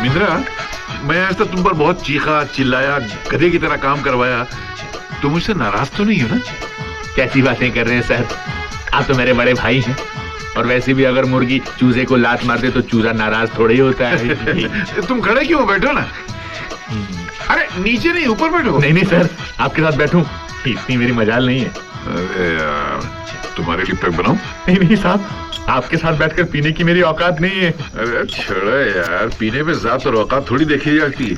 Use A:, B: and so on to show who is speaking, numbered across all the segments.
A: मिंद्रा, मैं आज तक तुम पर बहुत चीखा चिल्लाया, गधे की तरह काम करवाया, तुम मुझसे नाराज तो नहीं हो ना?
B: कैसी बातें कर रहे हैं सर, आप तो मेरे बड़े भाई हैं। और वैसे भी अगर मुर्गी चूजे को लात मार दे तो चूजा नाराज थोड़ा ही होता है।
A: तुम खड़े क्यों, बैठो ना। अरे नीचे नहीं, ऊपर बैठो।
B: नहीं नहीं सर, आपके साथ बैठूं इतनी मेरी मजाल नहीं है।
A: अरे यार, तुम्हारे लिए पैक बनाऊं?
B: नहीं नहीं साहब, आपके साथ बैठकर पीने की मेरी औकात नहीं है।
A: अरे छोड़ो यार, पीने में जात और औकात थोड़ी देखी जाती है।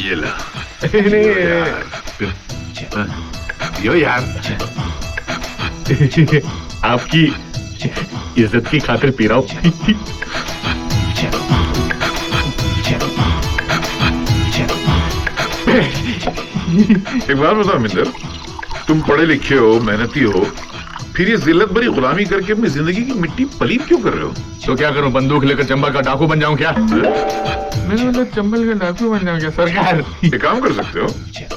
A: ये ला। यो यार,
B: आपकी इज्जत की खातिर पी रहा हूं।
A: एक बात बताओ मिंदर, तुम पढ़े लिखे हो, मेहनती हो, फिर ये जिल्लत भरी गुलामी करके अपनी जिंदगी की मिट्टी पलीत क्यों कर रहे हो?
B: तो क्या करूं, बंदूक लेकर चंबल का डाकू बन जाऊं क्या? मैंने मतलब चंबल का डाकू बन जाऊं क्या सरकार?
A: ये काम कर सकते हो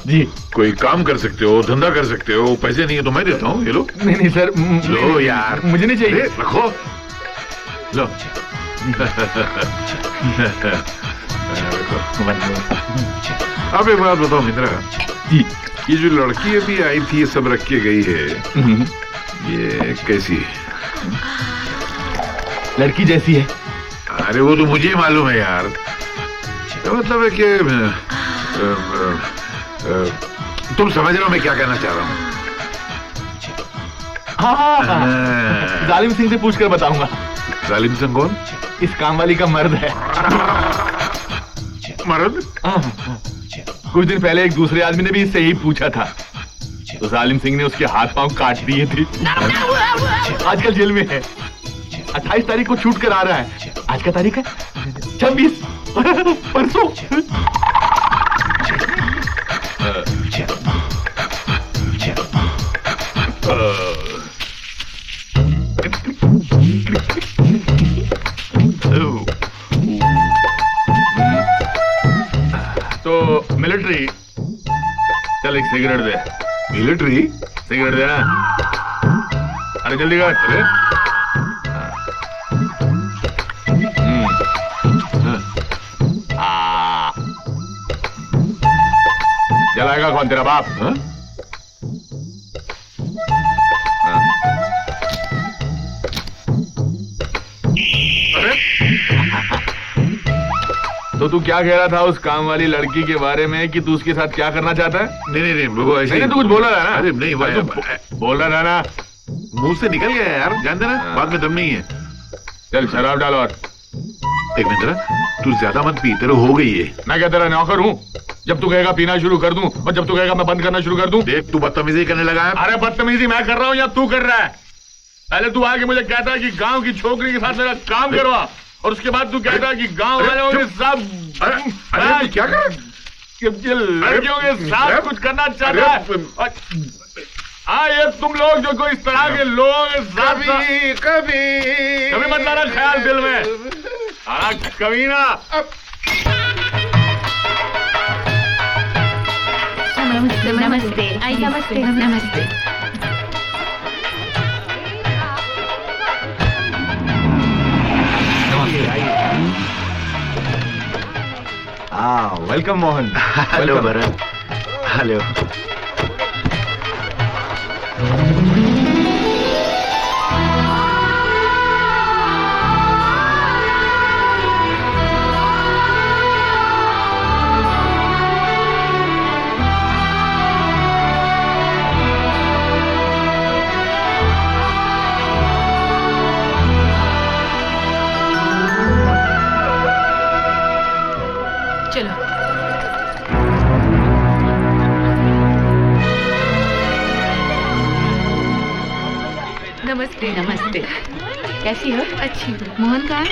B: जी,
A: कोई काम कर सकते हो, धंधा कर सकते हो, पैसे नहीं है तो मैं देता हूँ, ये लो।
B: नहीं नहीं सर,
A: लो यार,
B: मुझे नहीं चाहिए।
A: रखो, लो। अब एक बात बताओ मिंद्रा
B: जी,
A: ये जो लड़की अभी आई थी, ये सब रख के गई है, ये कैसी है?
B: लड़की जैसी है।
A: अरे वो तो मुझे ही मालूम है यार, मतलब है कि तुम समझ रहे हो मैं क्या कहना चाह रहा हूँ?
B: हाँ, जालिम सिंह से पूछकर बताऊंगा।
A: जालिम सिंह कौन?
B: इस काम वाली का मर्द है।
A: मर्द?
B: कुछ दिन पहले एक दूसरे आदमी ने भी इससे यही पूछा था, तो जालिम सिंह ने उसके हाथ पांव काट दिए थे। आजकल जेल में है, 28 तारीख को छूट कर आ रहा है। आज का तारीख है 26, परसों। तो मिलिट्री, चल एक सिगरेट दे।
A: मिलिट्री?
B: सिगरेट दे ना, अरे जल्दी कर। अरे जलाएगा कौन, तेरा बाप? हाँ? तो तू क्या कह रहा था उस काम वाली लड़की के बारे में कि तू उसके साथ क्या करना चाहता है?
A: नहीं वो ऐसे
B: नहीं, तू कुछ बोला था ना?
A: अरे नहीं,
B: बोल रहा था ना,
A: मुंह से निकल गया यार, जान देना, बाद में दम नहीं है।
B: चल शराब डाल। और
A: देख मिंद्रा, तू ज्यादा मत पी, तेरे हो गई है।
B: मैं क्या तेरा नौकर हूँ? जब तू कहेगा पीना शुरू कर दूं और जब तू कहेगा मैं बंद करना शुरू कर दूं।
A: देख, तू बदतमीजी करने लगा है।
B: अरे बदतमीजी मैं कर रहा हूँ या तू कर रहा है? पहले तू आके मुझे कहता है कि गांव की छोकरी के साथ मेरा काम करवा, और उसके बाद तू कहता है कि गांव वालों के सब
A: क्या कर,
B: लड़कियों के साथ कुछ करना चाहता है। हाँ, ये तुम लोग जो कोई इस तरह के लोगों के साथ कभी मत लाना ख्याल दिल में। हाँ, कभी ना।
C: नमस्ते, आई नमस्ते, नमस्ते।
B: Welcome Mohan.
D: Hello Bharat. Hello.
C: चलो। नमस्ते। नमस्ते, कैसी हो? अच्छी हूँ। मोहन कहाँ है?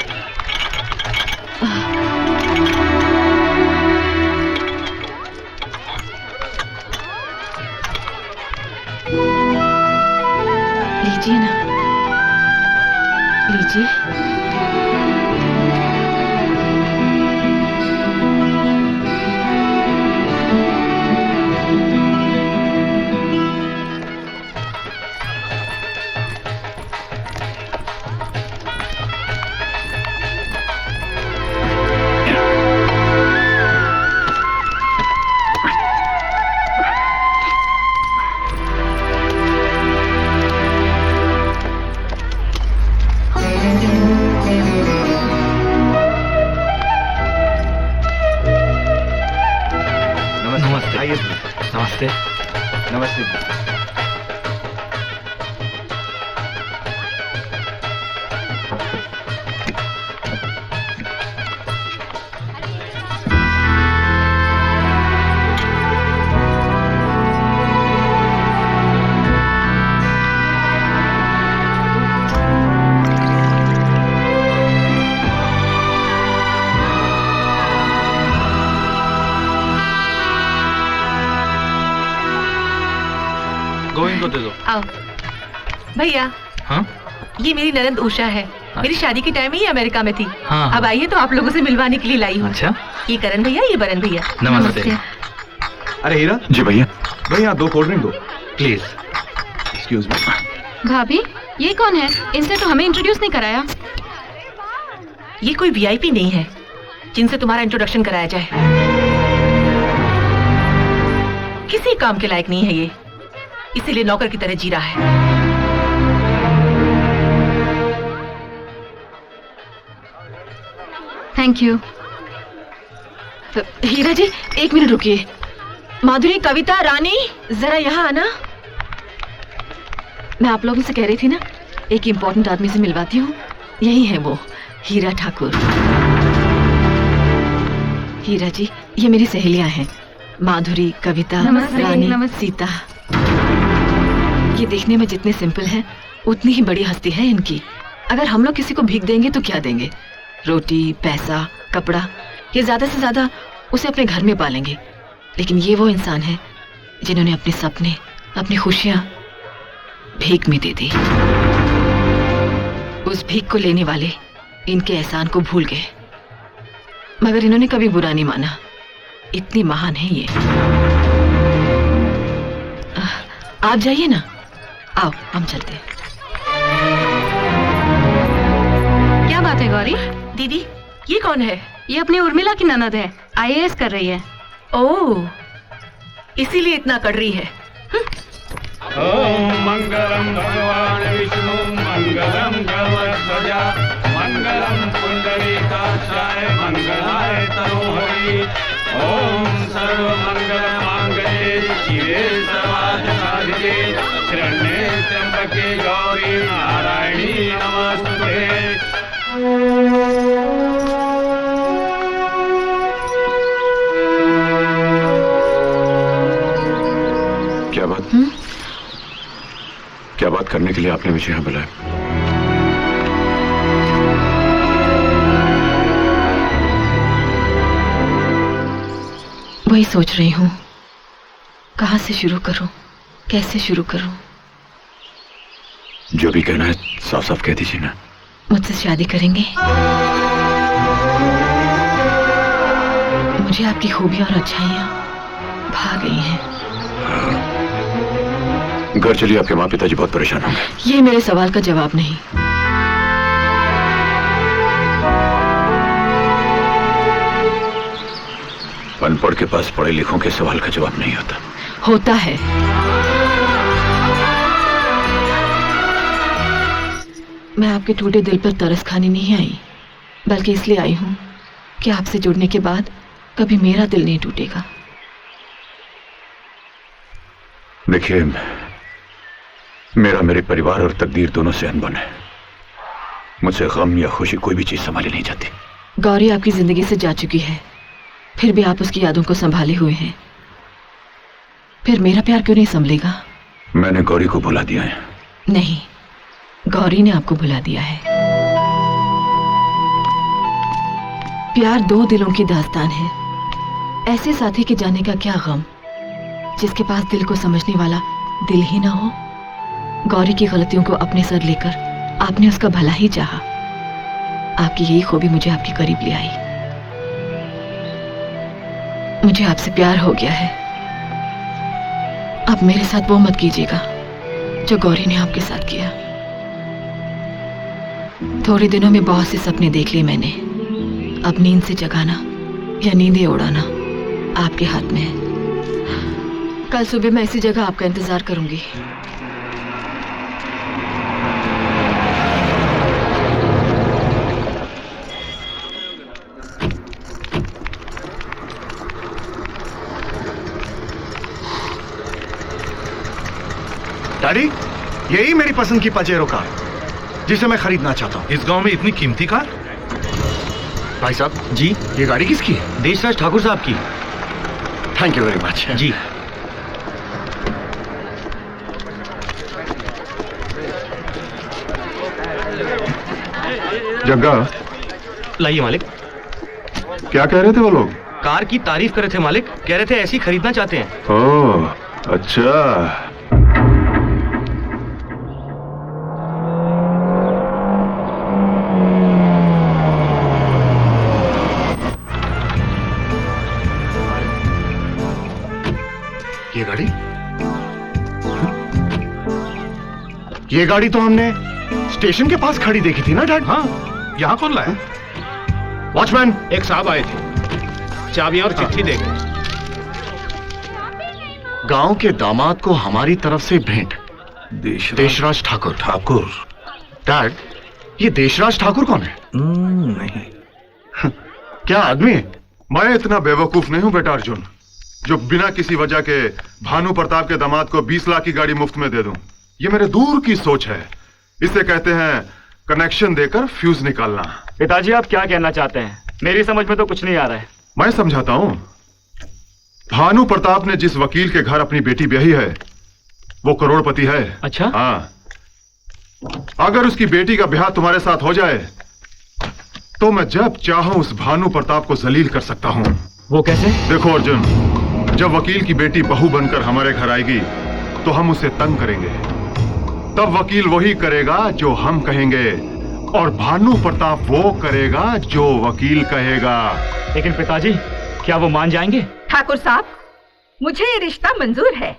C: लीजिए ना, लीजिए।
B: नमस्ते।
E: नमस्ते।
B: गोविंद को दे दो।
C: आओ भैया।
B: हाँ?
C: ये मेरी ननद उषा है। मेरी शादी के टाइम ही अमेरिका में थी।
B: हाँ।
C: अब आई है तो आप लोगों से मिलवाने के लिए लाई हूँ।
B: अच्छा।
C: ये करण भैया, ये बरन भैया।
B: नमस्ते।
E: अरे हीरा।
A: जी भैया।
E: भैया 2 कोल्ड ड्रिंक दो।
B: प्लीज।
E: Excuse me.
C: भाभी, ये कौन है? इनसे तो हमें इंट्रोड्यूस नहीं कराया। ये कोई वीआईपी नहीं है जिनसे तुम्हारा इंट्रोडक्शन कराया जाए। किसी काम के लायक नहीं है ये, इसीलिए नौकर की तरह जी रहा है।
F: Thank you. Heera ji 1 minute रुकिए। माधुरी, कविता, रानी, जरा यहाँ आना। मैं आप लोगों से कह रही थी ना, एक इम्पोर्टेंट आदमी से मिलवाती हूँ। यही है वो, हीरा ठाकुर। हीरा जी, ये मेरी सहेलियां हैं, माधुरी, कविता, रानी, सीता। ये देखने में जितने सिंपल हैं, उतनी ही बड़ी हस्ती है इनकी। अगर हम लोग किसी को भीख देंगे तो क्या देंगे? रोटी, पैसा, कपड़ा, ये ज्यादा से ज्यादा उसे अपने घर में पालेंगे। लेकिन ये वो इंसान है जिन्होंने अपने सपने, अपनी खुशियां भीख में दे दी। उस भीख को लेने वाले इनके एहसान को भूल गए, मगर इन्होंने कभी बुरा नहीं माना। इतनी महान है ये। आप जाइए ना, आओ हम चलते हैं।
C: क्या बात है गौरी? दीदी, ये कौन है?
F: ये अपनी उर्मिला की ननद है, IAS कर रही है।
C: ओह, इसीलिए इतना कड़री है।
G: ओम मंगलम भगवान विष्णु मंगलम गरुड़ध्वजा मंगलम पुंडरीकाक्षाय मंगलाय तनोहरि। ओम सर्व मंगल मांगल्ये शिवे सर्वार्थसाधिके शरण्ये त्र्यंबके गौरी नारायणी नमोस्तुते।
A: क्या बात? क्या बात करने के लिए आपने मुझे यहाँ बुलाया?
F: वही सोच रही हूँ, कहाँ से शुरू करूँ, कैसे शुरू करूँ।
A: जो भी कहना है साफ साफ कह दीजिए ना।
F: मुझसे शादी करेंगे? मुझे आपकी खूबियाँ और अच्छाइयाँ भा गई हैं।
A: घर चलिए, आपके माँ पिताजी बहुत परेशान होंगे।
F: ये मेरे सवाल का जवाब नहीं।
A: अनपढ़ के पास पढ़े लिखों के सवाल का जवाब नहीं होता।
F: होता है। मैं आपके टूटे दिल पर तरस खाने नहीं आई, बल्कि इसलिए आई हूँ कि आपसे जुड़ने के बाद कभी मेरा दिल नहीं टूटेगा।
A: देखिए, मेरा मेरे परिवार और तकदीर दोनों से अनबन है। मुझसे गम या खुशी कोई भी चीज संभाली नहीं जाती।
F: गौरी आपकी जिंदगी से जा चुकी है, फिर भी आप उसकी यादों को संभाले हुए हैं। फिर मेरा प्यार क्यों नहीं संभलेगा?
A: मैंने गौरी को भुला दिया है।
F: नहीं, गौरी ने आपको भुला दिया है। प्यार 2 दिलों की दास्तान है। ऐसे साथी के जाने का क्या गम, जिसके पास दिल को समझने वाला दिल ही ना हो। गौरी की गलतियों को अपने सर लेकर आपने उसका भला ही चाहा। आपकी यही खूबी मुझे आपके करीब ले आई। मुझे आपसे प्यार हो गया है। आप मेरे साथ वो मत कीजिएगा जो गौरी ने आपके साथ किया। थोड़े दिनों में बहुत से सपने देख लिए मैंने। अब नींद से जगाना या नींदें उड़ाना आपके हाथ में है। कल सुबह मैं इसी जगह आपका इंतजार करूंगी।
H: गाड़ी यही मेरी पसंद की पजेरो कार जिसे मैं खरीदना चाहता हूँ।
A: इस गांव में इतनी कीमती कार?
H: भाई साहब
D: जी,
H: ये गाड़ी किसकी है?
D: देशराज ठाकुर साहब की।
H: Thank you very much.
D: जी।
A: जग्गा,
D: लाइए मालिक।
A: क्या कह रहे थे वो लोग?
D: कार की तारीफ कर रहे थे मालिक, कह रहे थे ऐसी खरीदना चाहते हैं।
A: ओह, अच्छा।
H: ये गाड़ी ये गाड़ी तो हमने स्टेशन के पास खड़ी देखी थी ना डैड?
A: हाँ, यहाँ कौन लाया?
H: वॉचमैन,
G: एक साहब आए थे, चाबियां और चिट्ठी दे गए।
H: गांव के दामाद को हमारी तरफ से भेंट। देशराज ठाकुर।
A: ठाकुर?
H: डैड, ये देशराज ठाकुर कौन है?
A: नहीं।
H: क्या आदमी है?
I: मैं इतना बेवकूफ नहीं हूं बेटा अर्जुन, जो बिना किसी वजह के भानु प्रताप के दामाद को 20 लाख की गाड़ी मुफ्त में दे दूं। ये मेरे दूर की सोच है। इसे कहते हैं कनेक्शन देकर फ्यूज निकालना।
J: पिताजी आप क्या कहना चाहते हैं? मेरी समझ में तो कुछ नहीं आ रहा है।
I: मैं समझाता हूं। भानु प्रताप ने जिस वकील के घर अपनी बेटी ब्याही है वो करोड़पति है।
J: अच्छा?
I: हाँ। अगर उसकी बेटी का ब्याह तुम्हारे साथ हो जाए तो मैं जब चाहूं उस भानु प्रताप को जलील कर सकता हूं।
J: वो कैसे?
I: देखो अर्जुन, जब वकील की बेटी बहू बनकर हमारे घर आएगी तो हम उसे तंग करेंगे। तब वकील वही करेगा जो हम कहेंगे और भानु प्रताप वो करेगा जो वकील कहेगा।
J: लेकिन पिताजी, क्या वो मान जाएंगे?
K: ठाकुर साहब, मुझे ये रिश्ता मंजूर है।